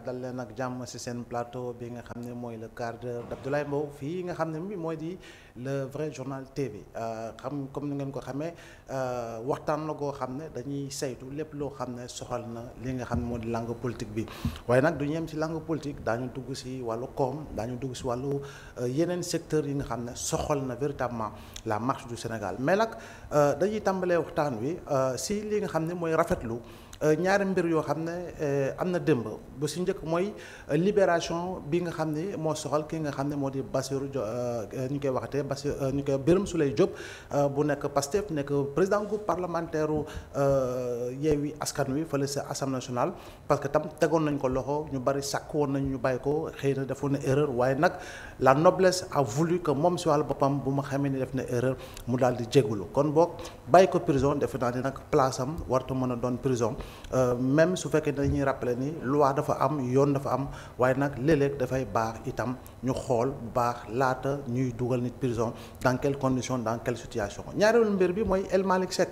dal leen ak jàmm ci seen plateau bi nga xam ne mooy le quart d'heure d'Abdoulaye Mbow fii nga xam ne bi mooy di le vrai journal TV xam comme ni ngeen ko xamee waxtaan la goo xam ne dañuy saytu lépp loo xam ne soxal na li nga xam ne moo di langue politique bi waaye nag du ñu yem ci langue politique daañu dugg ci wàllu koom daañu dugg ci wàllu yeneen secteurs yi nga xam ne soxal na véritablement la marche du Sénégal mais nag dañuy tàmbalee waxtaan wi ci li nga xam ne mooy rafetlu ñaari mbir yoo xam ne am na démb bu si njëkk mooy libération bi nga xam ne moo soxal ki nga xam ne moo di Bassirou ñu koy waxatee ñu koy Birame Souleye Diop bu nekk Pastef nekk président groupe parlementaire Yewwi Askan Wi fële sa Assemblée nationale parce que tam tegoon nañ ko loxo ñu bari sàkk woon nañ ñu bàyyi ko xëy na defoon na erreur waaye nag la noblesse a voulu que moom si wàllu boppam bu ma xamee ni def na erreur mu daal di jégalu kon boog bàyyi ko prison defe naa ni nag place am wartu mën a doon prison même su fekkee dañuy rappeler ni loi dafa am yoon dafa am waaye nag léeg-léeg dafay baax itam ñu xool bu baax laata ñuy dugal nit prison dans quelles conditions dans quelle situation ñaareelu mbir bi mooy El Malick Seck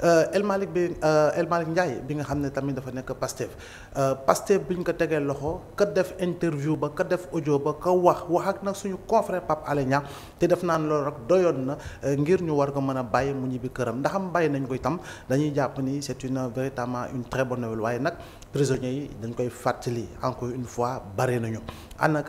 El Malick Ndiaye bi nga xam ne tamit dafa nekk Pastef bi ñu ko tegee loxo ka def interview ba ka def audio ba ka wax ak nag suñu confrère Pape Alé Niang te def naan loolu rek doyoon na ngir ñu war ko mën a bàyyi mu ñibbi këram ndax am bàyyi nañ ko itam dañuy jàpp ni c'est véritablement une très bonne nouvelle waaye nag prisonniers yi dañ koy fàttali encore une fois bare nañu ana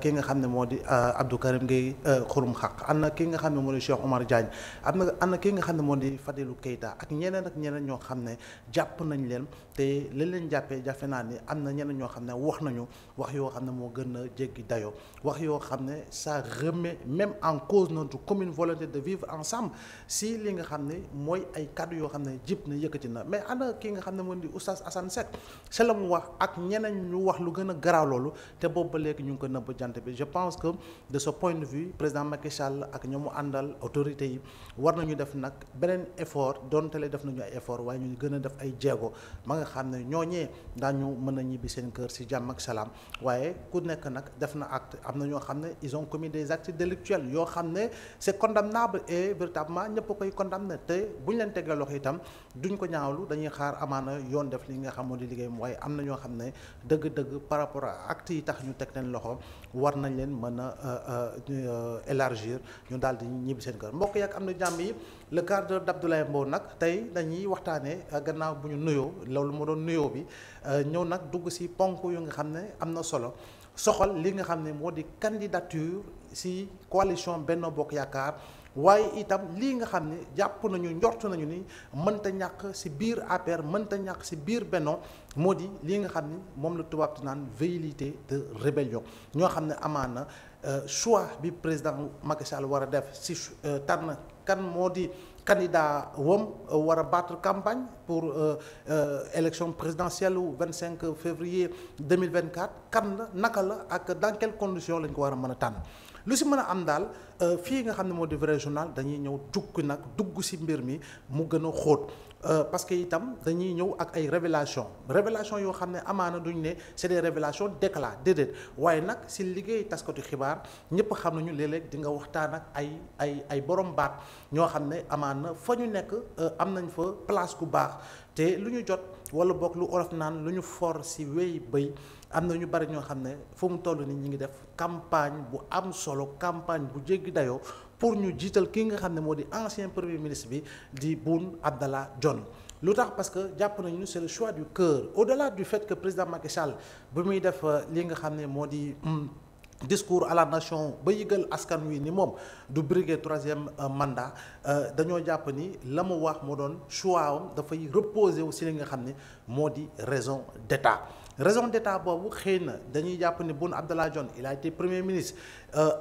ki nga xam ne moo di Abdou Karim Gueye xurum xaq ana ki nga xam ne moo di Cheikh Omar Diagne ana ki nga xam ne moo di Fadilou Keita ak ñeneen ñoo xam ne jàpp nañ leen te li leen jàppee jafe naa ni am na ñeneen ñoo xam ne wax nañu wax yoo xam ne moo gën a jéggi dayoo wax yoo xam ne ça remet même en cause notre commune volonté de vivre ensemble si li nga xam ne mooy ay kàddu yoo xam ne jib na yëkkati na mais ana ki nga xam ne moo di Oustaz Assane Seck c'est la mu wax ak ñeneen ñu wax lu gën a garaaw loolu te boobu ba léegi ñu ngi ko nëbb jant bi je pense que de ce point de vue président Macky Sall ak ñoomu àndal autorités yi war nañu def nag beneen effort donte le def nañu ay effort waaye ñu gën a def ay jéego ma nga xam ne ñooñee daañu mën a ñibbi seen kër ci jàmm ak salaam waaye ku nekk nag def na acte am na ñoo xam ne ils ont commis des actes délictuels yoo xam ne c'est condamnable et véritablement ñëpp a koy condamné te bu ñu leen tegee loxo itam duñ ko ñaawlu dañuy xaar amaana yoon def li nga xam moo di liggéeyam waaye am na ñoo xam ne dëgg-dëgg par rapport à actes yi tax ñu teg leen loxo war nañ leen mën a élargir ñu daal di ñibbi seen kër mbokk yak am na jàmm yi le quart d'heure d'Abdoulaye Mbow nag tey dañuy waxtaanee gannaaw bu ñu nuyoo loolu moo doon nuyoo bi ñëw nag dugg ci ponk yu nga xam ne am na solo soxal li nga xam ne moo di candidature ci coalition Benno Bokk Yaakaar waaye itam lii nga xam ne jàpp nañu njort nañu ni mënta ñàkk ci biir APR mënta ñàkk ci biir Benno moo di lii nga xam ni moom la tubaab di naan velléité de rébellion ñoo xam ne amaana choix bi président Macky Sall war a def ci tànn kan moo di candidat wam war a battre campagne pour élection présidentielle wu 25 février 2024 kan la naka la ak dans quelles conditions lañ ko war a mën a tànn lu si mën a am daal fii nga xam ne moo di vrai journal dañuy ñëw dugg si mbir mi mu gën a xóot parce que itam dañuy ñëw ak ay révélation yoo xam ne amaana duñ ne c'est des révélations d'éclat déedéet waaye nag si liggéey taskatu xibaar ñëpp xam nañu léeg-léeg di nga waxtaan ak ay borom baat ñoo xam ne amaana fa ñu nekk am nañ fa place ku baax te lu ñu jot wala boog lu olof naan lu ñu for si wéy bëy am na ñu bari ñoo xam ne fu mu toll ni ñu ngi def campagne bu am solo campagne bu jéggi dayoo pour ñu jiital ki nga xam ne moo di ancien premier ministre bi di Boun Abdallah Dionne lu tax parce que jàpp nañu c'est le choix du cœur au-delà du fait que président Macky Sall bi muy def li nga xam ne moo di discours à la nation ba yëgal askan wi ni moom du briguer troisième mandat dañoo jàpp ni la mu wax moo doon choix am dafay reposer wu si li nga xam ne moo di raison d'état boobu xëy na dañuy jàpp ni Boun Abdallah Dionne il a été premier ministre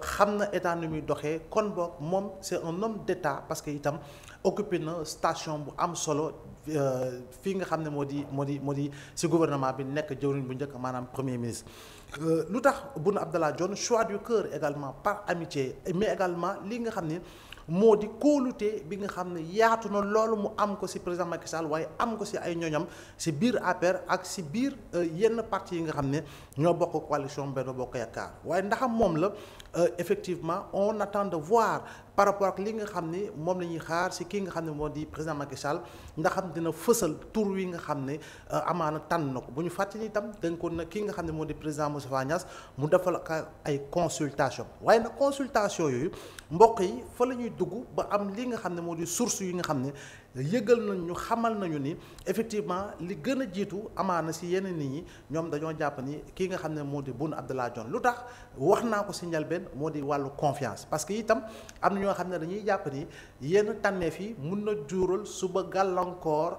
xam na état ni muy doxee kon boog moom c'est un homme d'état parce que itam occupé na station bu am solo fii nga xam ne moo di ci gouvernement bi nekk jëwriñ bu njëkk maanaam premier ministre lu tax Boun Abdallah Dionne choix du cœur également par amitié mais également li nga xam ni moo di kóolute bi nga xam ne yaatu na loolu mu am ko ci président Macky Sall waaye am ko ci ay ñoñam ci biir APR ak ci biir yenn parti yi nga xam ne ñoo bokk coalition Benno Bokk Yaakaar waaye ndaxam moom la effectivement on attend de voir par rapport ak li nga xam ne moom la ñuy xaar ci kii nga xam ne moo di président Macky Sall ndax xam dina fësal tur wi nga xam ne amaana tànn na ko bu ñu fàttali itam dañ ko na kii nga xam ne moo di président Moustapha Niasse mu defal ay consultation waaye nag consultation yooyu mbokk yi fa la ñuy dugg ba am li nga xam ne moo di source yi nga xam ne yëgal nañ ñu xamal nañu ni effectivement li gën a jiitu amaana ci yenn nit ñi ñoom dañoo jàpp ni kii nga xam ne moo di Boun Abdallah Dionne lu tax wax naa ko ci njëlbeen moo di wàllu confiance parce que itam am na ñoo xam ne dañuy jàpp ni yenn tànneef yi mun na juural suba gàllankoor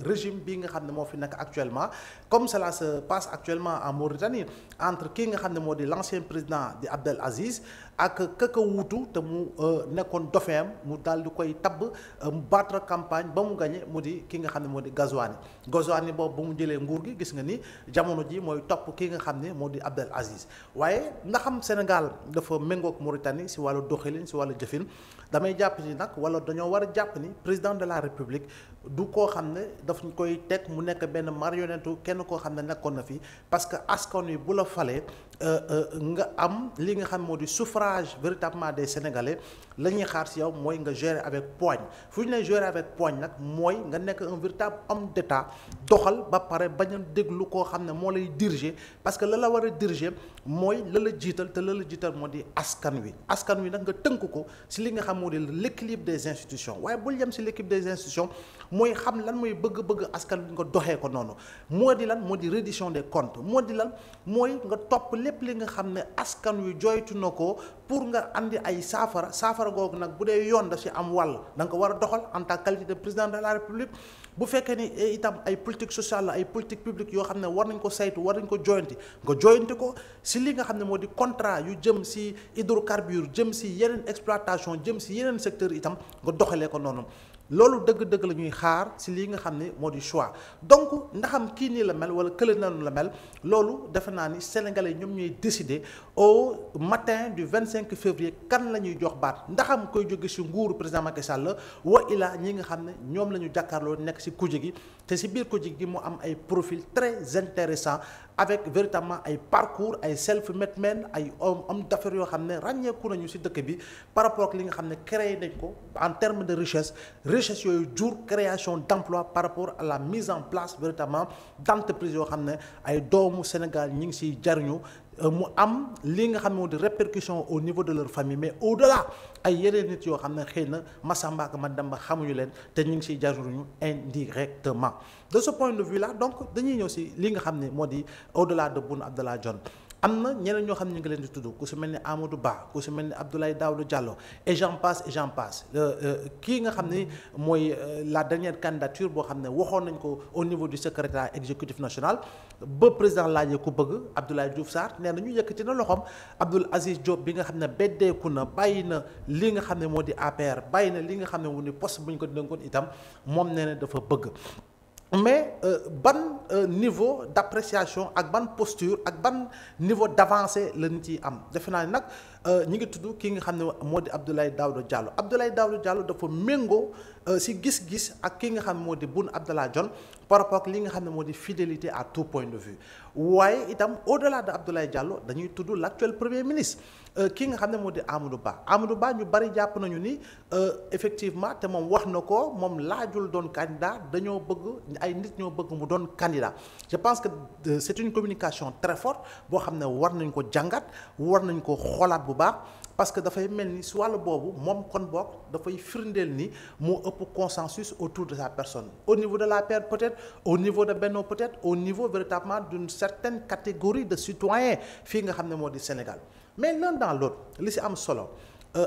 régime bi nga xam ne moo fi nekk actuellement comme cela se passe actuellement en Mauritanie entre kii nga xam ne moo di l'ancien président di Abdel Aziz ak kaka wuutu te mu nekkoon dauphin mu daal di koy tabb mu battre campagne ba mu gagné mu di ki nga xam ne moo di Ghazouani boobu ba mu jëlee nguur gi gis nga ni jamono ji mooy topp ki nga xam ne moo di Abdel Aziz waaye ndaxam Sénégal dafa méngoog Mauritanie ci wàllu doxalin ci wàllu jëfin damay jàpp ni nag wala dañoo war a jàpp ni président de la République du koo xam ne daf ñu koy teg mu nekk benn marionnette kenn koo xam ne nekkoon na fi parce que askan wi bu la falee nga am li nga xam moo di suffrage véritablement des Sénégalais la ñuy xaar ci yow mooy nga gérer avec poigne fu ñu lay gérer avec poigne nag mooy nga nekk un véritable homme d'État doxal ba pare bañ a déglu koo xam ne moo lay diriger parce que la war a diriger mooy la jiital te la jiital moo di askan wi nag nga tënk ko ci li nga xam moo di l'équilibre des institutions waaye bul yem ci l'équilibre des institutions mooy xam lan mooy bëgg-bëgg askan wi nga doxee ko noonu moo di lan moo di reddition des comptes moo di lan mooy nga topp lépp li nga xam ne askan wi joytu na ko pour nga andi ay saafara googu nag bu dee yoon da ci am wàll da nga ko war a doxal en tant que qualité de président de la République bu fekkee ni itam ay politique sociale la ay politique publique yoo xam ne war nañ ko saytu war nañ ko joyanti nga joyanti ko ci li nga xam ne moo di contrat yu jëm ci hydrocarbures jëm ci yeneen exploitation jëm ci yeneen secteur itam nga doxalee ko noonu loolu dëgg-dëgg la ñuy xaar ci lii nga xam ne moo di choix donc ndaxam kii nii la mel wala kële nanu la mel loolu defe naa ni sénégalais ñoom ñooy décider au matin du 25 février kan la ñuy jox baat ndaxam koy jóge ci nguuru président Macky Sall wa ilaa ñi nga xam ne ñoom la ñu jàkkaarloo nekk ci kuje gi te ci biir kuje gi mu am ay profil très intéressant avec véritablement ay parcours ay self-made men ay hommes d'affaires yoo xam ne ràññeeku nañu ci dëkk bi par rapport ak li nga xam ne créé nañ ko en termes de richesse yooyu jur création d'emploi par rapport à la mise en place véritablement d'entreprises yoo xam ne ay doomu Sénégal ñi ngi ciy jariñu mu am li nga xam ne moo di répercussion au niveau de leur famille mais au-delà ay yeneen nit yoo xam ne xëy na Massamba ak Mademba xamuñu leen te ñu ngi ciy jariñu indirectement de ce point de vue là donc dañuy ñëw ci li nga xam ne moo di au-delà de Boun Abdallah Dionne am na ñeneen ñoo xam ne ñu ngi leen di tudd ku ci mel ni Amadou Ba ku ci mel ni Abdoulaye Daouda Diallo et j'en passe kii nga xam ni mooy la dernière candidature boo xam ne waxoon nañ ko au niveau du secrétariat exécutif national ba président laajee ku bëgg Abdoulaye Diouf Sarr nee na ñu yëkkati na loxoom Abdoul Aziz Diop bi nga xam ne beddeeku na bàyyi na li nga xam ne moo di APR bàyyi na li nga xam ne moo di poste bu ñu ko dénkoon itam moom nee na dafa bëgg. mais ban niveau d'appréciation ak ban posture ak ban niveau d'avancée la nit yi am defe naa ni nag ñi ngi tudd ki nga xam ne moo di Abdoulaye Daouda Diallo dafa méngoo ci gis-gis ak ki nga xam ne moo di Boun Abdallah Dionne par rapport ak li nga xam ne moo di fidélité à tout point de vue waaye itam au-delà de Abdoulaye Diallo dañuy tudd l'actuel premier ministre ki nga xam ne moo di Amadou Ba ñu bari jàpp nañu ni effectivement te moom wax na ko moom laajul doon candidat dañoo bëgg ay nit ñoo bëgg mu doon candidat je pense que c'est une communication très forte boo xam ne war nañ ko jàngat war nañ ko xoolaat bu baax parce que dafay mel ni si wàllu boobu moom kon boog dafay firndeel ni moo ëpp consensus autour de sa personne au niveau de l'APR peut-être au niveau de Benno peut-être au niveau véritablement d'une certaine catégorie de citoyens fii nga xam ne moo di Sénégal mais l'un dans l'autre li si am solo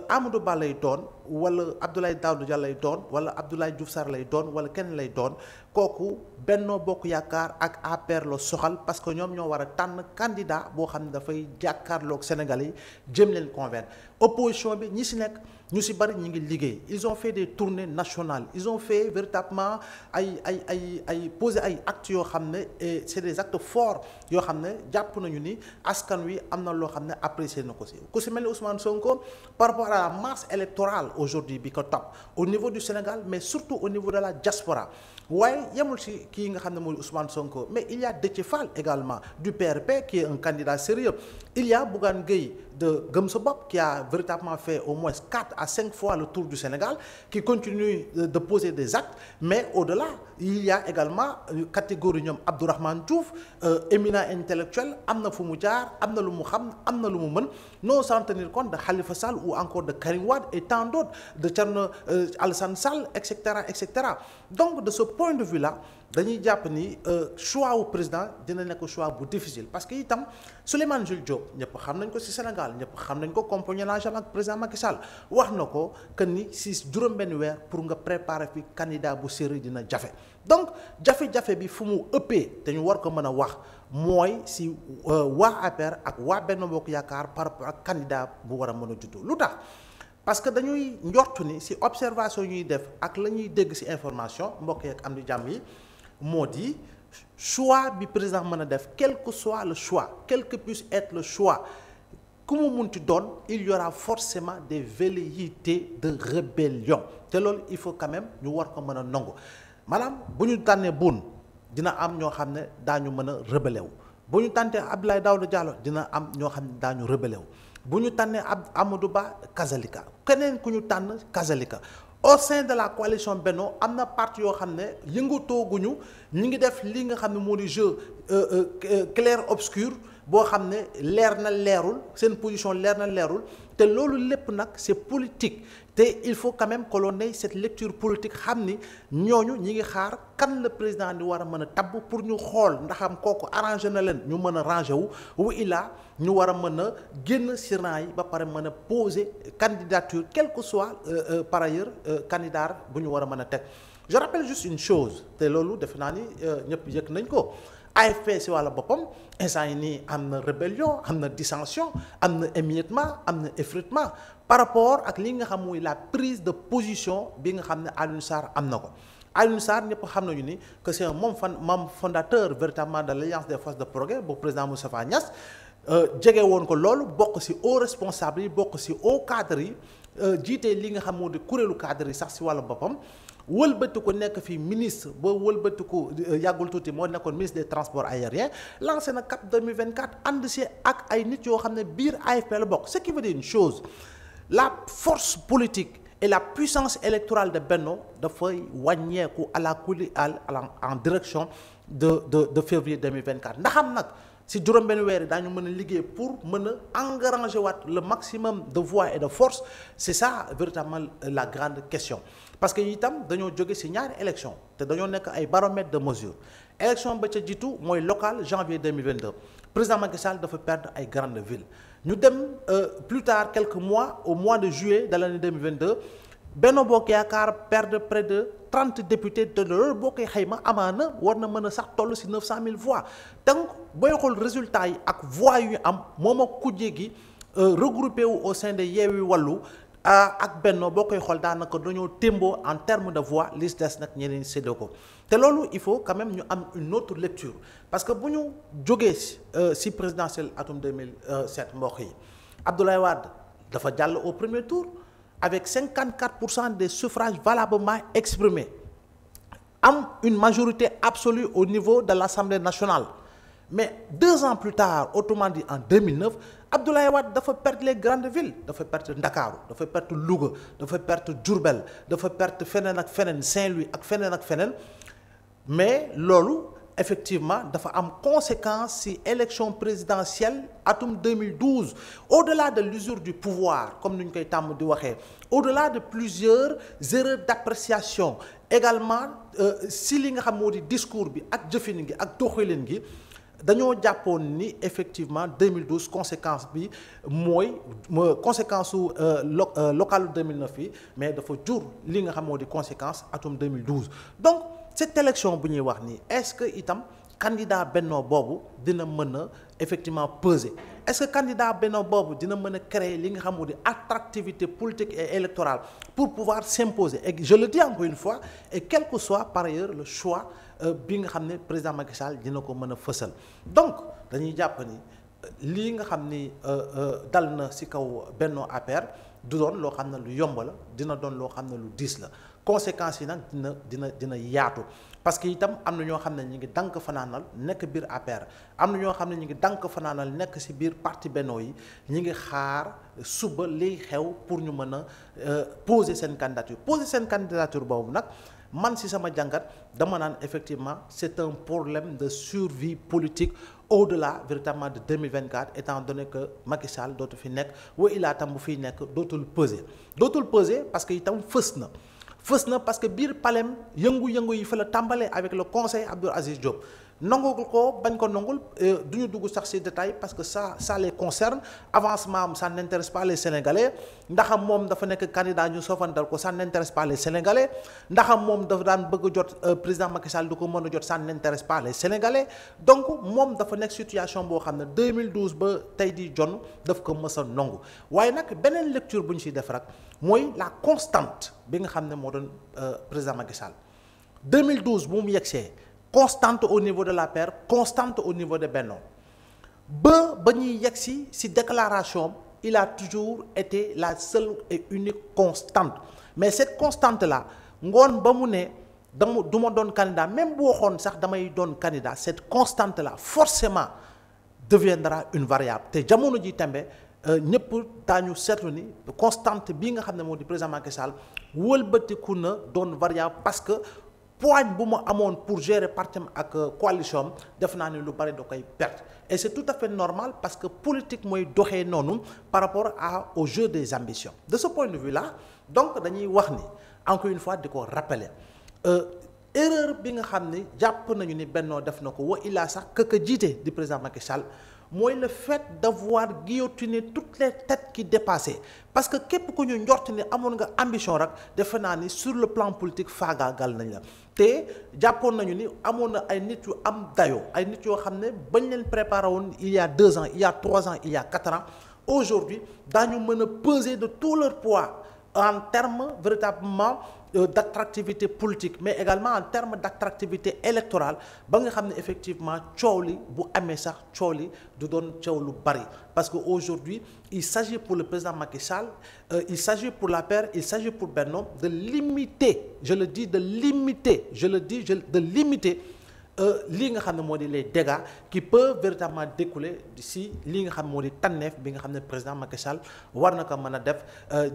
Amadou Ba lay doon wala Abdoulaye Daouda Diallo lay doon wala Abdoulaye Diouf Sarr lay doon wala kenn lay doon kooku Benno Bokk Yaakaar ak APR la soxal parce que ñoom ñoo war a tànn candidat boo xam ne dafay jàkkaarloog Sénégalais yi jëm leen convaincre opposition bi ñi si nekk ñu si bari ñi ngi liggéey ils ont fait des tournées nationales ils ont fait véritablement ay poser ay actes yoo xam ne c'est des actes forts yoo xam ne jàpp nañu ni askan wi am na loo xam ne apprécié na ko si ku si mel ni Ousmane Sonko par rapport à la masse électorale aujourd'hui bi ko topp au niveau du Sénégal mais surtout au niveau de la diaspora waaye yemul si kii nga xam ne mooy Ousmane Sonko mais il y a Déthié Fall également du PRP qui est un candidat sérieux il y a Bougane Gueye de Gëm Sa Bopp qui a véritablement fait au moins 4 à 5 fois le tour du Sénégal qui continue de poser des actes mais au-delà il y a également catégorie ñoom Abdourahmane Diouf éminent intellectuel am na fu mu jaar am na lu mu xam am na lu mu mën non sans tenir compte de Khalifa Sall ou encore de Karim Wade et tant d'autres de Thierno Alassane Sall et cetera donc de ce point de vue là dañuy jàpp ni choix wu président dina nekk choix bu difficile parce que itam Souleymane Jules Diop ñëpp xam nañ ko ci Sénégal ñëpp xam nañ ko compagnonnage ak président Macky Sall wax na ko que ni si juróom-benn weer pour nga préparer fi candidat bu sérieux dina jafe donc jafe-jafe bi fu mu ëppee te ñu war ko mën a wax mooy si waa APR ak waa Benno Bokk Yaakaar par rapport ak candidat bu war a mën a juddu lu tax parce que dañuy njortu ni si observation ñuy def ak la ñuy dégg si information mbokk yeeg am di jàmm yi moo di choix bi président mën a def quel que soit le choix quel que puisse être le choix ku mu munti doon il y aura forcément des velléités de rébellion te loolu il faut quand même ñu war ko mën a nangu maanaam bu ñu tànnee Boun dina am ñoo xam ne daañu mën a rebellé wu bu ñu tànnee Abdoulaye Daouda Diallo dina am ñoo xam ne daañu rebellé wu bu ñu tànnee Amadou Ba kazalika keneen ku ñu tànn kazalika au sein de la coalition Benno am na parti yoo xam ne yëngatooguñu ñu ngi def li nga xam ne moo di jeu clair obscur boo xam ne leer na leerul seen position leer na leerul te loolu lépp nag c'est politique te il faut quand même que l'on ait cette lecture politique xam ni ñooñu ñi ngi xaar kan le président di war a mën a tabb pour ñu xool ndaxam kooku arrangé na leen ñu mën a rangé wu illaa ñu war a mën a génn si rang yi ba pare mën a poser candidature quel que soit par ailleurs candidat bu ñu war a mën a teg je rappelle juste une chose te loolu defe naa ni ñëpp yëg nañ ko AFP si wàlla boppam instant yi nii am na rébellion am na dissension am na émiettement am na effritement par rapport ak li nga xam mooy la prise de position bi nga xam ne Alioune Sarr am na ko Alioune Sarr ñëpp xam nañu ni que c'est un membre fondateur véritablement de l'Alliance des forces de progrès bu président Moustapha Niasse jege woon ko loolu bokk ci haut responsable yi bokk ci haut cadre yi jiite li nga xam moo di kuréelu cadre yi sax ci wàllu boppam wëlbatiku nekk fii ministre ba wëlbatiku yàggul tuuti moo nekkoon ministre des transports aériens lancé na CAP 2024 ànd ci ak ay nit yoo xam ne biir AFP la bokk ce qui veut dire une chose la force politique et la puissance électorale de Benno dafay wàññeeku à la couli en direction de février 2024 ndaxam nag si juróom-benn weer yi daañu mën a liggéey pour mën a engranger waat le maximum de voix et de force c'est ça véritablement la grande question parce que itam dañoo jóge si ñaari élection te dañoo nekk ay baromètre de mesure élection ba ca jiitu mooy local janvier 2022 président Macky Sall dafa perdre ay grandes villes ñu dem plus tard quelques mois au mois de juillet de l'année 2022 Benno Bokk Yaakaar perdre près de 30 députés te loolu boo koy xayma amaana war na mën a sax toll ci 900 000 voix donc booy xool résultats yi ak voix yu am moom ak kujje gi regroupé wu au sein de Yewwi Wallu ak Benno boo koy xool daanaka dañoo témboo en termes de voix li des nag ñeneen séddoo ko te loolu il faut quand même ñu am une autre lecture parce que bu ñu jógee ci présidentielle atum 2007 mbokk yi Abdoulaye Wade dafa jàll au premier tour avec 54% des suffrages valablement exprimés am une majorité absolue au niveau de l'Assemblée nationale mais 2 ans plus tard autrement dit en 2009 Abdoulaye Wade dafa perdre les grandes villes dafa perdre Ndakaaru dafa perdre Louga dafa perdre Diourbel dafa perdre feneen ak feneen Saint-Louis ak feneen mais loolu effectivement dafa am conséquence ci élection présidentielle atum 2012 au-delà de l'usure du pouvoir comme ni ñu koy tàmm di waxee au-delà de plusieurs erreurs d'appréciation également ci li nga xam moo di discours bi ak jëfin gi ak doxalin gi dañoo jàppoon ni effectivement 2012 conséquence bi mooy conséquence su local 2009 yi mais dafa jur li nga xam moo di conséquence atum 2012 donc cette élection bu ñuy wax nii est-ce que itam candidat Benno boobu dina mën a effectivement peser est-ce que candidat Benno boobu dina mën a créer li nga xam di attractivité politique et électorale pour pouvoir s'imposer et je le dis encore une fois et quel que soit par ailleurs le choix bi nga xam ne président Macky Sall dina ko mën a fësal donc dañuy jàpp ni lii nga xam ni dal na ci kaw Benno APR du doon loo xam ne lu yomb la dina doon loo xam ne lu diis la conséquences yi nag dina yaatu parce que itam am na ñoo xam ne ñu ngi dank fanaanal nekk biir APR am na ñoo xam ne ñu ngi dank fanaanal nekk ci biir parti Benno yi ñu ngi xaar suba liy xew pour ñu mën a poser seen candidature boobu nag man ci sama jàngat dama naan effectivement c'est un problème de survie politique au-delà véritablement de 2024 étant donné que Macky Sall dootu fi nekk wa ilaa tam bu fiy nekk dootul peser parce que itam fës na parce que biir palem yëngu-yëngu yi fa la tàmbalee avec le conseil Abdoul Aziz Diop nangul ko bañ ko nangul du ñu dugg sax ci détail parce que ça les concerne avancement am ça n'intéresse pas les Sénégalais ndaxam moom dafa nekk candidat ñu soofantal ko ça n'intéresse pas les Sénégalais ndaxam moom dafa daan bëgg jot président Macky Sall du ko mën a jot ça n'intéresse pas les Sénégalais donc moom dafa nekk situation boo xam ne 2012 ba tey di jon daf ko mës a nangu waaye nag beneen lecture bu ñu ciy def rek mooy la constante bi nga xam ne moo doon président Macky Sall 2012 bu mu yegsee constante au niveau de l'APR constante au niveau de Benno ba ñuy yegsi ci déclaration il a toujours été la seule et unique constante mais cette constante là ngoon ba mu ne du ma doon candidat même bu waxoon sax damay doon candidat cette constante là forcément deviendra une variable te jamono ji tembe ñëpp daañu seetlu ni constante bii nga xam ne moo di président Macky Sall wëlbatiku na doon variable parce que poigne bu mu amoon pour gérer partem ak coalition def naa ni lu bari da koy perte et c'est tout à fait normal parce que politique mooy doxee noonu par rapport au jeu des ambitions de ce point de vue là donc dañuy wax ni encore une fois di ko rappeler erreur bi nga xam ni jàpp nañu ni Benno def na ko wa illaa sax ka jiite di président Macky Sall mooy le fait d'avoir guillotiné toutes les têtes qui dépassaient parce que képp ku ñu njort ni amoon nga ambition rek defe naa ni sur le plan politique faagaagal nañ la te jàppoon nañu ni amoon na ay nit yu am dayoo ay nit yoo xam ne bañ leen préparé woon il y a 2 ans il y a 3 ans il y a 4 ans aujourd'hui daañu mën a peser de tout leur poids en termes véritablement d'attractivité politique mais également en termes d'attractivité électorale ba nga xam ne effectivement coow li bu amee sax coow li du doon coow lu bari parce que aujourd'hui il s'agit pour le président Macky Sall il s'agit pour l'APR il s'agit pour Benno de limiter de limiter lii nga xam ne moo di les dégâts qui peuvent véritablement découler si lii nga xam ne moo di tànneef bi nga xam ne président Macky Sall war na ko mën a def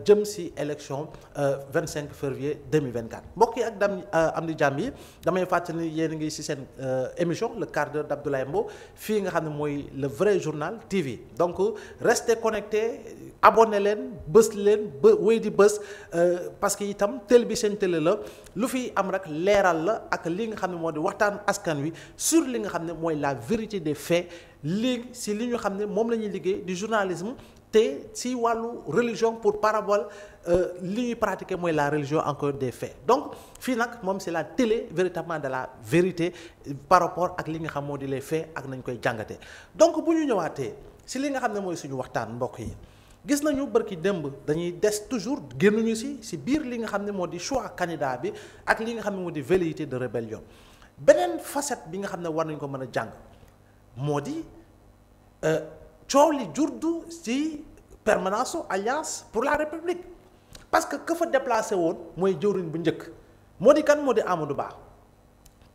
jëm si élection 25 février 2024 mbokk yi ak am di jàmm yi damay fàttali yéen a ngi si seen émission le quart d'heure d'Abdoulaye Mbow fii nga xam ne mooy le vrai journal TV donc restez connectés abonné leen bës leen ba wéy di bës parce que itam télé bi seen télé la lu fi am rek leeral la ak li nga xam ne moo di waxtaan askan wi sur li nga xam ne mooy la vérité des faits léegi si li ñu xam ne moom la ñuy liggéey du journalisme te si wàllu religion pour parabole li ñuy pratiquer mooy la religion encore des faits donc fii nag moom c'est la télé véritablement de la vérité par rapport ak li nga xam moo di les faits ak nañ koy jàngatee donc bu ñu ñëwaatee si li nga xam ne mooy suñu waxtaan mbokk yi gis nañu bërki démb dañuy des toujours génnuñu si biir li nga xam ne moo di choix candidat bi ak li nga xam ne moo di velléité de rébellion beneen facette bi nga xam ne war nañu ko mën a jàng moo di coow li jurdu ci permanence su alliance pour la république parce que ka fa déplacé woon mooy jëwriñ bu njëkk moo di kan moo di Amadou Ba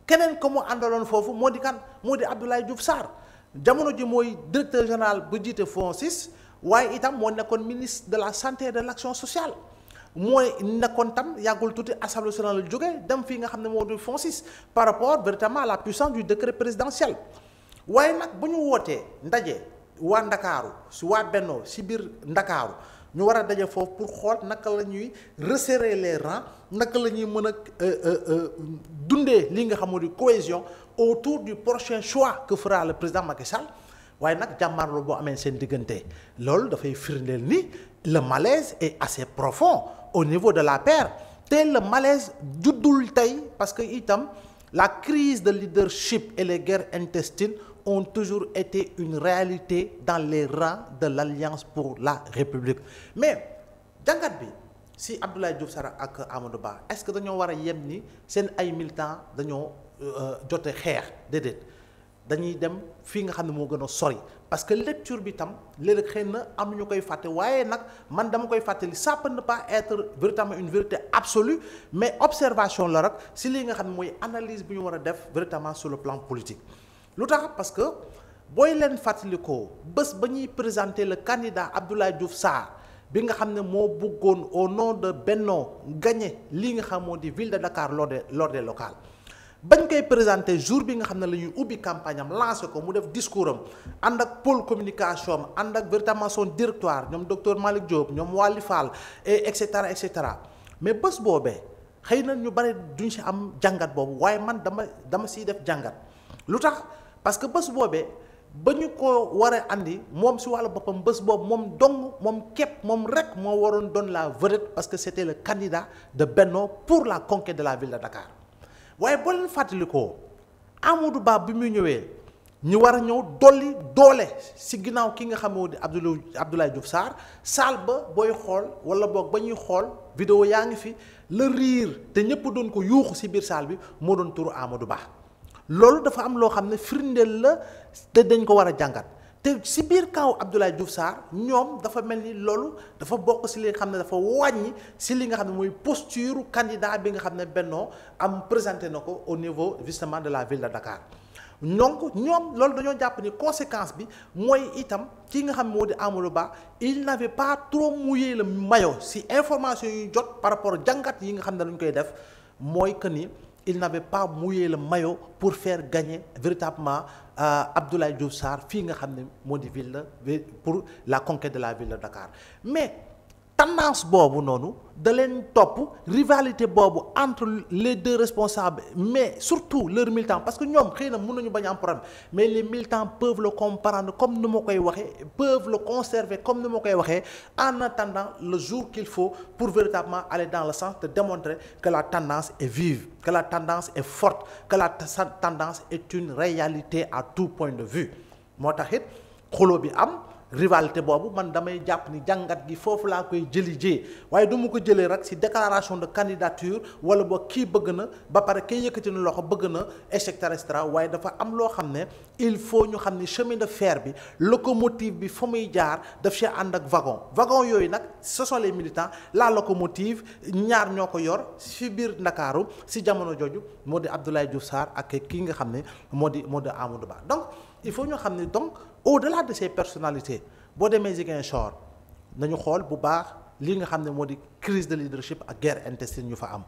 keneen ko mu àndaloon foofu moo di kan moo di Abdoulaye Diouf Sarr jamono ji mooy directeur général bu jiite FONSIS waaye itam moo nekkoon ministre de la santé et de l'action sociale mooy nekkoon tam yàggul tuuti assemblée nationale la jógee dem fii nga xam ne moo di FONSIS par rapport véritablement à la puissance du décret présidentiel waaye nag bu ñu wootee ndaje waa Ndakaaru si waa Benno si biir Ndakaaru ñu war a daje foofu pour xool naka la ñuy resserrer les rangs naka la ñuy mën a dundee li nga xam ne di cohésion autour du prochain choix que fera le président Macky Sall waaye nag jàmmaarloo boo amee seen diggante loolu dafay firndeel ni le malaise est assez profond au niveau de l'APR te le malaise juddul tey parce que itam la crise de leadership et les guerres intestines ont toujours été une réalité dans les rangs de l'Alliance pour la République. Mais jàngat bi si Abdoulaye Diouf Sarr ak Amadou Ba est-ce que dañoo war a yem ni seen ay militants dañoo jote xeex déedéet dañuy dem fii nga xam ne moo gën a sori parce que lecture bi tam léeg-léeg xëy na am ñu koy fàtte waaye nag man dama koy fàttali ça peut ne pas être véritablement une vérité absolue mais observation la rek si lii nga xam ne mooy analyse bu ñu war a def véritablement sur le plan politique. lu tax parce que booy leen fàttalikoo bés ba ñuy présenter le candidat Abdoulaye Diouf Sarr bi nga xam ne moo bëggoon au nom de Benno gagné lii nga xam moo di ville de Dakar lors des locales bañ koy présenter jour bi nga xam ne la ñuy ubbi campagne am lancé ko mu def discours am ànd ak pôle communication am ànd ak véritablement son directoire ñoom docteur Malick Diop ñoom Wali Fall et cetera et cetera mais bés boobee xëy na ñu bari duñ si am jàngat boobu waaye man dama siy def jàngat lu tax parce que bés boobee ba ñu ko war a andi moom si wàllu boppam bés boobu moom dong moom képp moom rek moo waroon doon la vedette parce que c'était le candidat de Benno pour la conquête de la ville de Dakar waaye boo leen fàttalikoo Amadou Ba bi muy ñëwee ñu war a ñëw dolli doole si ginnaaw ki nga xam ne di Abdoulaye Diouf Sarr saal ba booy xool wala boog ba ñuy xool vidéo yaa ngi fi la riir te ñëpp doon ko yuuxu si biir saal bi moo doon turu Amadou Ba. loolu dafa am loo xam ne firndeel la te dañ ko war a jàngat te si biir kaw Abdoulaye Diouf Sarr ñoom dafa mel ni loolu dafa bokk si li nga xam ne dafa wàññi si li nga xam ne mooy posture candidat bi nga xam ne Benno am présenté na ko au niveau justement de la ville de Dakar donc ñoom loolu dañoo jàpp ni conséquence bi mooy itam ki nga xam ne moo di Amadou Ba il n'avait pas trop mouillé le maillot si information yu jot par rapport jàngat yi nga xam ne dañ koy def mooy que ni. Il n'avait pas mouillé le maillot pour faire gagner véritablement Abdoulaye Diouf Sarr fii nga xam ne moo di ville pour la conquête de la ville de Dakar mais tendance boobu noonu da leen topp rivalité boobu entre les deux responsables mais surtout leurs militants parce que ñoom xëy na mën nañu bañ a am problème mais les militants peuvent le comprendre comme ni ma koy waxee peuvent le conserver comme ni ma koy waxee en attendant le jour qu'il faut pour véritablement aller dans le sens de démontrer que la tendance est vive que la tendance est forte que la tendance est une réalité à tout point de vue moo tax it xuloo bi am rivalité boobu man damay jàpp ni jàngat gi foofu laa koy jëli waaye du ma ko jëlee rek ci déclaration de candidature wala boo kii bëgg na ba pare kay yëkkati na loxo bëgg na et cetera waaye dafa am loo xam ne il faut ñu xam ni chemin de fer bi locomotive bi fa muy jaar daf ci ànd ak wagon yooyu nag ce sont les militants la locomotive ñaar ñoo ko yor ci biir Ndakaaru ci jamono jooju moo di Abdoulaye Diouf Sarr ak kii nga xam ne moo di Amadou Ba donc il faut ñu xam ne donc au-delà de ces personnalités boo demee Ziguinchor nañu xool bu baax li nga xam ne moo di crise de leadership ak guerre intestine ñu fa am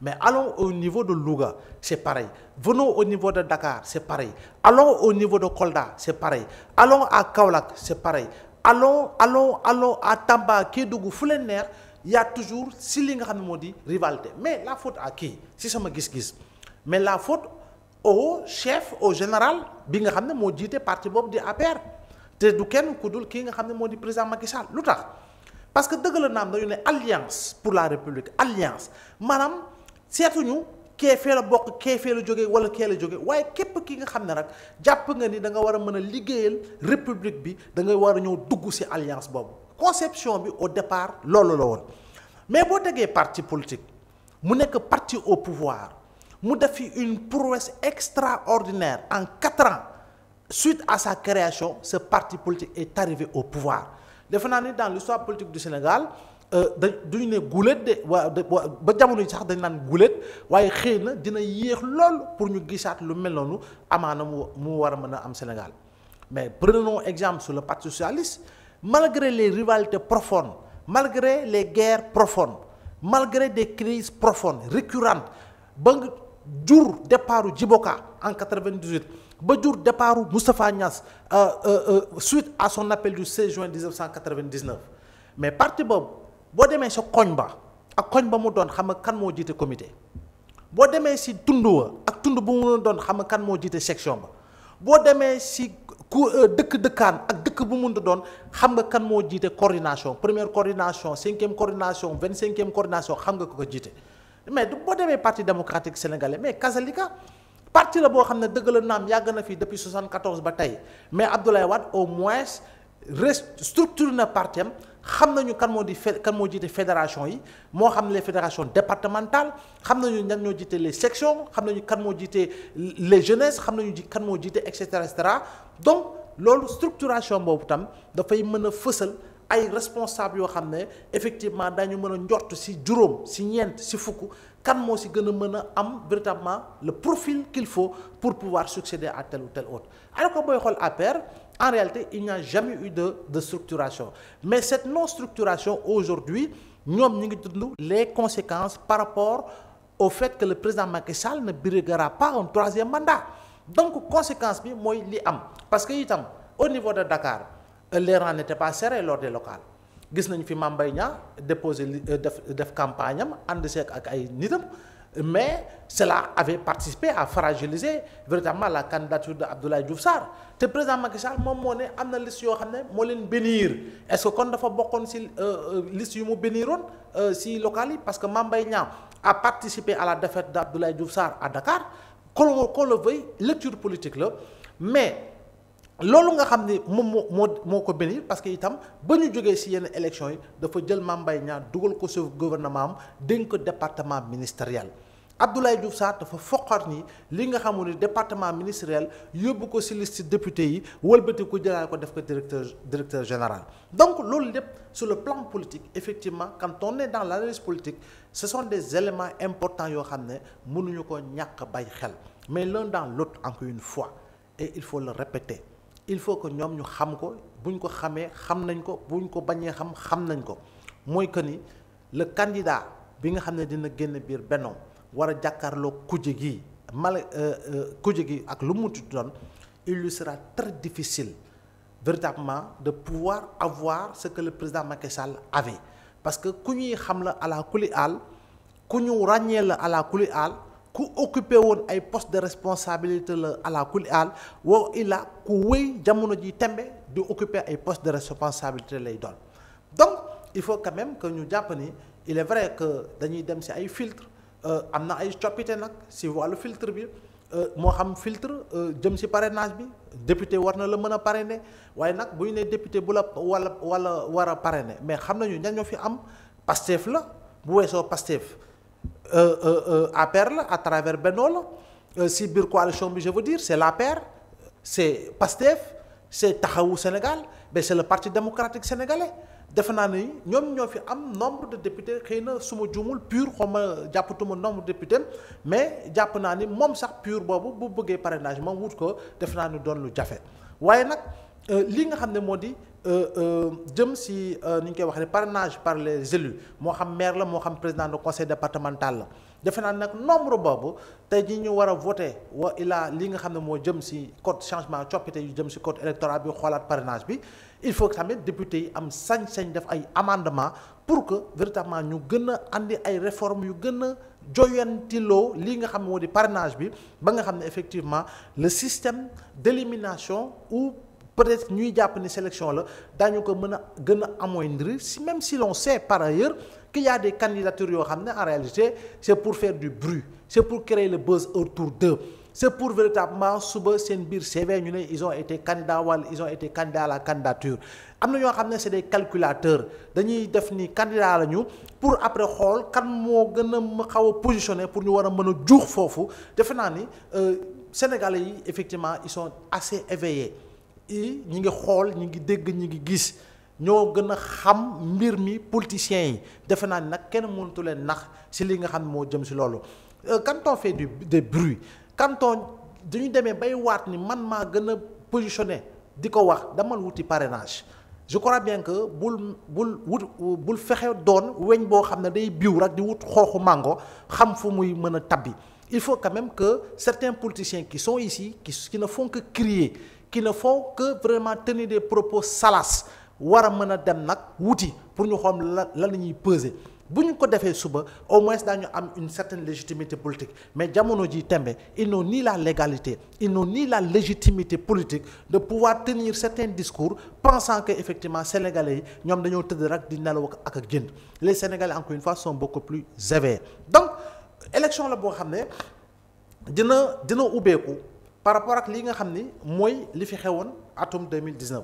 mais allons au niveau de Louga c'est pareil venons au niveau de Dakar c'est pareil allons au niveau de Kolda c'est pareil allons à Kaolack c'est pareil allons à Tamba Kédougou fu leen neex y a toujours si li nga xam ne moo di rivalité mais la faute à qui si sama gis-gis mais la faute au chef au général bi nga xam ne moo jiite parti boobu di APR te du kenn ku dul kii nga xam ne moo di président Macky Sall lu tax parce que dëgg la naam dañu ne alliance pour la république alliance maanaam seetuñu kee fee la bokk kee fee la jógee wala kee la jógee waaye képp ki nga xam ne rek jàpp nga ni da nga war a mën a liggéeyal république bi da nga war a ñëw dugg ci alliance boobu conception bi au départ loolu la woon mais boo tegee parti politique mu nekk parti au pouvoir mu def fi une prouesse extraordinaire en 4 ans suite à sa création ce parti politique est arrivé au pouvoir defe naa ni dans l'histoire politique du Sénégal duñu ne guléet de ba jamono yi sax dañ naan guléet waaye xëy na dina yéex lool pour ñu gisaat lu mel noonu amaana mu war a mën a am Sénégal mais prenons exemple sur le parti socialiste malgré les rivalités profondes malgré les guerres profondes malgré des crises profondes récurrentes ba nga jur départu Djiboka en 98 ba jur départu Moustapha Niasse suite à son appel du 16 juin 1999 mais parti boobu boo demee sa koñ ba ak koñ ba mu doon xam nga kan moo jiite comité boo demee si tund wa ak tund bu mu doon xam nga kan moo jiite section ba boo demee si dëkkaan ak dëkk bu mun doon xam nga kan moo jiite coordination première coordination 5e coordination 25e coordination xam nga ko jiite mais boo demee parti démocratique sénégalais mais Kazalika parti la boo xam ne dëgg la naam yàgg na fi depuis 74 ba tey mais Abdoulaye Wade au moins structuré na parti am xam nañu kan moo jiite fédération yi moo xam ne les fédérations départementales xam nañu ñan ñoo jiite les sections xam nañu kan moo jiite les jeunesses xam nañu kan moo jiite et cetera donc loolu structuration boobu tam dafay mën a fësal ay responsables yoo xam ne effectivement dañu mën a njort ci juróom ci ñeent ci fukk kan moo ci gën a mën a am véritablement le profil qu'il faut pour pouvoir succéder à tel ou tel autre alors que booy xool APR en réalité il n'y a jamais eu de structuration mais cette non structuration aujourd'hui ñoom ñi ngi dund les conséquences par rapport au fait que le président Macky Sall ne briguera pas un troisième mandat donc conséquence bi mooy li am parce que itam au niveau de Dakar les rangs n'étaient pas serrés lors des locales gis nañu fi Mame Mbaye Niang déposé def campagne am ànd seeg ak ay nitam mais cela avait participé à fragiliser véritablement la candidature de Abdoulaye Diouf Sarr te président Macky Sall moom moo ne am na liste yoo xam ne moo leen bénir est-ce que kon dafa bokkoon ci liste yu mu béniroon ci locales yi parce que Mame Mbaye Niang a participé à la défaite d'Abdoulaye Diouf Sarr à Dakar qu'on le veuille lecture politique la mais loolu nga xam ne moom moo ko bénir parce que itam ba ñu jógee ci yenn élections yi dafa jël Mame Mbaye Niang dugal ko ci gouvernement am dénk ko département ministériel Abdoulaye Diouf Sarr dafa foqar ni li nga xamul ni département ministériel yóbbu ko ci liste député yi wëlbati ko jëlaat ko def ko directeur général donc loolu lépp sur le plan politique effectivement quand on est dans l'analyse politique ce sont des éléments importants yoo xam ne mënuñu ko ñàkk bàyyi xel mais l'un dans l'autre encore une fois et il faut le répéter il faut que ñoom ñu xam ko buñ ko xamee xam nañ ko buñ ko bañee xam nañ ko mooy que ni le candidat bi nga xam ne dina génn biir Benno war a jàkkaarloo kuje gi kuje gi ak lu mu doon il lui sera très difficile véritablement de pouvoir avoir ce que le président Macky Sall avait parce que ku ñuy xam la ala kuli aal ku ñu ràññee la ala kuli aal ku occupé woon ay poste de responsabilité la ala kuli aal woo illa ku wéy jamono ji tembe di occupé ay poste de responsabilité lay doon donc il faut quand même que ñu jàpp ni il est vrai que dañuy dem ci ay filtre am na ay coppite nag ci wàllu filtre bi moo xam filtre jëm ci parrainage bi député war na la mën a parrainer waaye nag bu ñu nee député bu la wala war a parrainer mais xam nañu ñan ñoo fi am Pastef la bu weesoo Pastef APR la à travers Benno la ci biir coalition bi je veux dire c'est l'APR c'est Pastef c'est Taxawu Sénégal mais c'est le Parti démocratique sénégalais defe naa ni ñoom ñoo fi am nombre de députés xëy na su ma juumul pur xaw ma jàppatuma nombre de députés mais jàpp naa ni moom sax pur boobu bu bëggee parrainage moom wut ko defe naa ni doon lu jafe waaye nag li nga xam ne moo di jëm si ni ñu koy waxee parrainage par les élus moo xam maire la moo xam président de conseil départemental la defe naa nag nombre boobu tey jii ñu war a voté wa ilaa li nga xam ne moo jëm si code changement coppite yu jëm si code électoral bi xoolaat parrainage bi il faut que tamit député yi am sañ-sañ def ay amendement pour que véritablement ñu gën a andi ay réformes yu gën a joyantiloo li nga xam ne moo di parrainage bi ba nga xam ne effectivement le système d'élimination ou peut-être ñuy jàpp ni sélection la daañu ko mën a gën a amoindrir si même si l'on sait par ailleurs qu'il y a des candidatures yoo xam ne en réalité c'est pour faire du bruit c'est pour créer le buzz autour d'eux c'est pour véritablement suba seen biir CV ñu ne ils ont été candidats wala ils ont été candidats à la candidature am na ñoo xam ne c'est des calculateurs dañuy def ni candidat lañu pour après xool kan moo gën a xaw a positionné pour ñu war a mën a juux foofu defe naa ni Sénégalais yi effectivement ils sont assez éveillés ñi ngi xool ñi ngi dégg ñi ngi gis ñoo gën a xam mbir mi politiciens yi defe naa ni nag kenn mënatu leen nax ci li nga xam ne moo jëm ci loolu quand on fait des bruits quand on dañu demee bay waat ni man maa gën a positionné di ko wax damal wuti parrainage je crois bien que bul fexe doon weñ boo xam ne day biw rek di wut xooxu mango xam fu muy mën a tabbi il faut quand même que certains politiciens qui sont ici qui ne font que crier qui ne font que vraiment tenir des propos salaces war a mën a dem nag wuti pour ñu xool lan la ñuy peser bu ñu ko defee suba au moins daañu am une certaine légitimité politique mais jamono ji tembe ils n'ont ni la légalité ils n'ont ni la légitimité politique de pouvoir tenir certains discours pensant que effectivement sénégalais yi ñoom dañoo tëdd rek di nelaw ak a génn les sénégalais encore une fois sont beaucoup plus éveillés donc élection la boo xam ne dina ubbeeku par rapport ak li nga xam ni mooy li fi xewoon atum 2019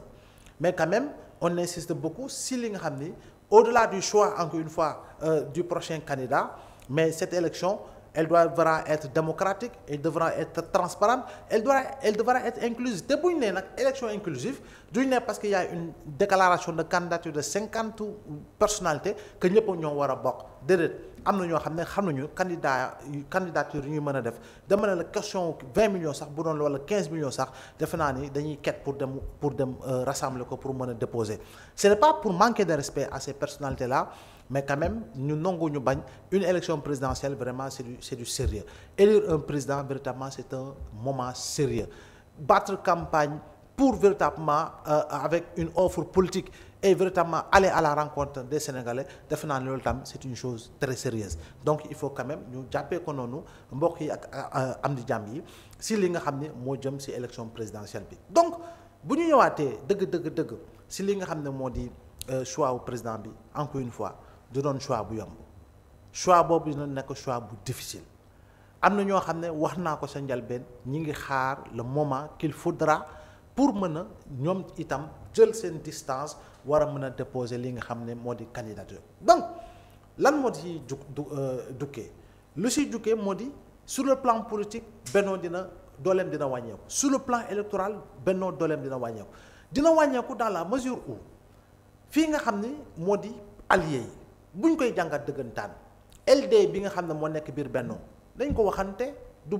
mais quand même on insiste beaucoup si li nga xam ni au-delà du choix encore une fois du prochain candidat mais cette élection elle devra être démocratique, elle devra être transparente, elle devra être inclusive te bu ñu nee nag élection inclusive duñu ne parce qu'il y a une déclaration de candidature de 50 personnalités que ñëpp ñoo war a bokk déedéet am na ñoo xam ne xam nañu candidature yi ñuy mën a def dama ne la question 20 millions sax bu doon wala 15 millions sax defe naa ni dañuy ket pour dem rassembler ko pour mën a déposer ce n'est pas pour manquer de respect à ces personnalités là mais quand même ñu nangu ñu bañ une élection présidentielle vraiment c'est du sérieux élire un président véritablement c'est un moment sérieux battre campagne pour véritablement avec une offre politique et véritablement aller à la rencontre des Sénégalais defe naa ne loolu tam c'est une chose très sérieuse donc il faut quand même ñu jàppee ko noonu mbokk yi ak am di jàmm yi si li nga xam ne moo jëm si élection présidentielle bi donc bu ñu ñëwaatee dëgg si li nga xam ne moo di choix wu président bi encore une fois du doon choix bu yomb choix boobu dina nekk choix bu difficile am na ñoo xam ne wax naa ko sa njëlbeen ñi ngi xaar le moment qu'il faudra pour mën a ñoom itam jël seen distance war a mën a déposer li nga xam ne moo di candidature donc lan moo di dukkee lu si jukkee moo di sur le plan politique bennoo dooleem dina wàññeeku sur le plan électoral bennoo dooleem dina wàññeeku dans la mesure où fii nga xam ne moo di alliés yi buñ koy jàngat dëggantaan LD bi nga xam ne moo nekk biir bennoo dañ ko waxante du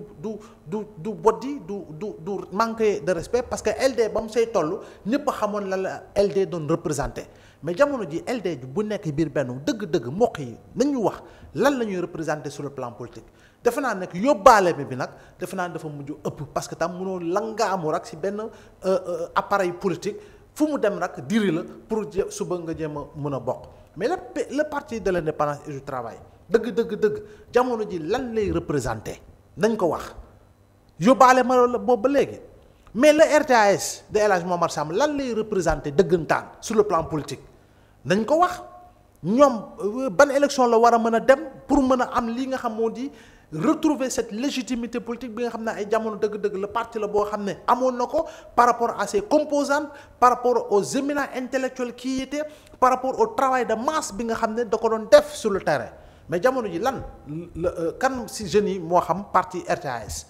boddi du manquer de respect parce que LD ba mu say toll ñëpp a xamoon la LD doon représenté mais jamono ji LD bu nekk biir benn dëgg-dëgg mbokk yi nañu wax lan la ñuy représenté sur le plan politique defe naa nekk yóbbaale bi nag defe naa dafa mujj ëpp parce que tam mënoo langaamu rek si benn appareil politique fu mu dem rek diri la pour suba nga jéem a mën a bokk mais le parti de l'indépendance et du travail dëgg jamono ji lan lay représenté nañ ko wax yóbbaale ma la boobu ba léegi mais le RTAS de El Hadj Momar Samb lan lay représenté dëggantaan sur le plan politique nañ ko wax ñoom ban élection la war a mën a dem pour mën a am li nga xam moo di retrouver cette légitimité politique bi nga xam ne ay jamono dëgg-dëgg le parti la boo xam ne amoon na ko par rapport à ses composantes par rapport aux éminents intellectuels qui y étaient par rapport au travail de masse bi nga xam ne da ko doon def sur le terrain mais jamono ji lan kan si jeunes yi moo xam parti RTAS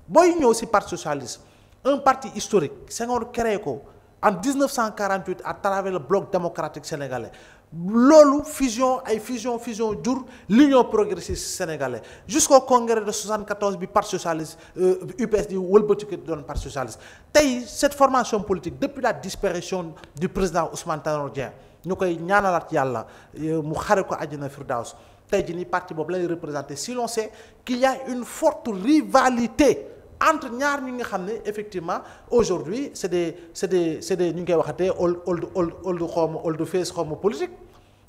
booy ñëw si parti socialiste un parti historique Senghor créé ko en 1948 à travers le bloc démocratique sénégalais loolu fusion jur l'union progressiste sénégalaise jusqu'au congrès de 74 bi parti socialiste UPS di wëlbatiku di doon parti socialiste tey cette formation politique depuis la disparition du président Ousmane Tanor Dieng ñu koy ñaanalaat yàlla mu xare ko àjjana firdaws tey jii nii parti boobu lay représenté si l'on sait qu'il y a une forte rivalité entre ñaar ñi nga xam ne effectivement aujourd'hui c'est des ñu ngi koy waxatee old face xawma politique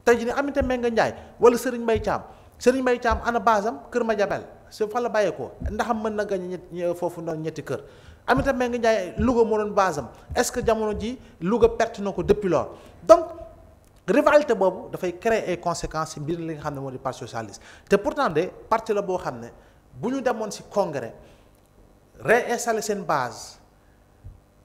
tey jii nii Aminata Mbengue Ndiaye wala Serigne Mbaye Thiam ana basam Kër Madiabel c'est fa la bàyyeekoo ndax mën na gañ foofu noonu ñetti kër Aminata Mbengue Ndiaye Louga moo doon basam est-ce que jamono ji Louga perte na ko depuis lors donc rivalité boobu dafay créer ay conséquences ci mbir li nga xam ne moo di parti socialiste te pourtant de parti la boo xam ne bu ñu demoon ci congrès réinstaller seen base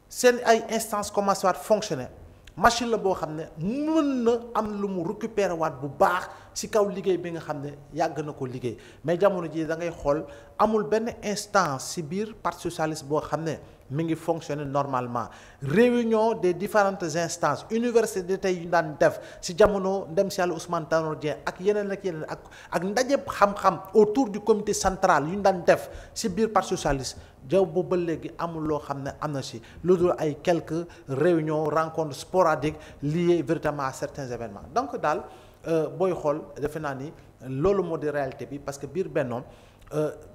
seen ay instances commencé waat fonctionner machine la boo xam ne mën na am lu mu récupérer waat bu baax ci kaw liggéey bi nga xam ne yàgg na ko liggéey mais jamono ji da ngay xool amul benn instance ci biir parti socialiste boo xam ne mi ngi fonctionner normalement réunion des différentes instances université tey yu ñu daan def ci jamono ndem si yàlla Ousmane Tanor Dieng ak yeneen ak ndaje xam-xam autour du comité central yu ñu daan def ci biir parti socialiste jaw boobu ba léegi amul loo xam ne am na ci lu dul ay quelques réunions rencontres sporadiques liées véritablement à certains événements donc daal booy xool defe naa ni loolu moo di réalité bi parce que biir Benno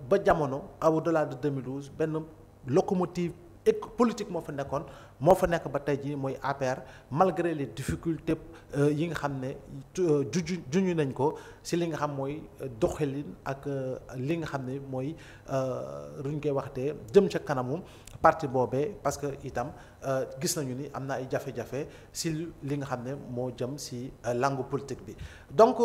ba jamono au-delà de 2012 benn locomotive politique moo fa nekk ba tey jii mooy APR malgré les difficultés yi nga xam ne juñu nañ ko ci li nga xam mooy doxalin ak li nga xam ne mooy ruñ koy waxtee jëm ca kanamu parti boobee parce que itam gis nañu ni am na ay jafe-jafe ci li nga xam ne moo jëm ci langue politique bi donc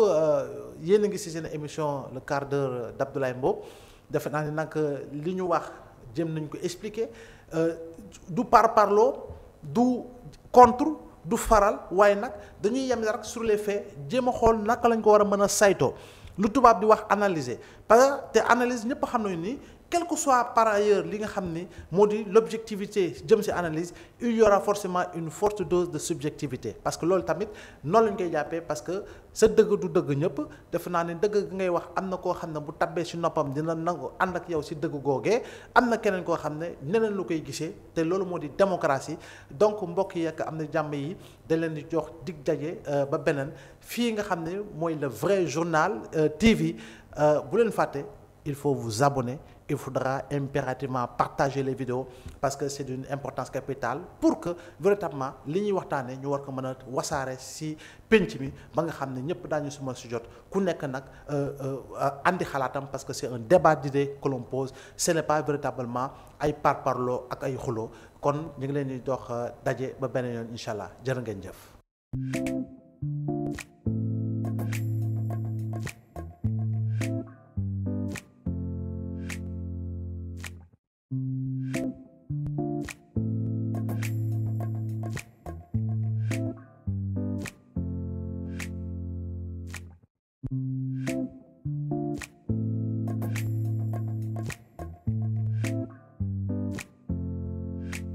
yéen a ngi ci seen émission le quart d'heure d'Abdoulaye Mbow defe naa ne nag li ñu wax jëm nañ ko expliquer du parloo du contre du faral waaye nag dañuy yem rek sur les faits jéem a xool naka lañ ko war a mën a saytoo lu tubaab di wax analyser parce que te analyse ñëpp xam nañu ni quel que soit par ailleurs li nga xam ni moo di l'objectivité jëm ci analyse il y aura forcément une forte dose de subjectivité parce que loolu tamit noonu lañ koy jàppee parce que sa dëgg du dëgg ñëpp defe naa ne dëgg gi ngay wax am na koo xam ne bu tabbee ci noppam dina nangu ànd ak yow ci dëgg googee am na keneen koo xam ne neneen lu koy gisee te loolu moo di démocratie donc mbokk yi ak am na jàmm yi da leen di jox dig daje ba beneen fii nga xam ne mooy le vrai journal TV bu leen fàtte il faut vous abonner il faudra impérativement partager les vidéos parce que c'est d'une importance capitale pour que véritablement li ñuy waxtaanee ñu war ko mën a wasaare ci penc mi ba nga xam ne ñëpp daañu si mën si jot ku nekk nag andi xalaatam parce que c'est un débat d'idées que l'on pose ce n'est pas véritablement ay parparloo ak ay xuloo kon ñu ngi leen di dox daje ba beneen yoon incha allah jërë ngeen jëf.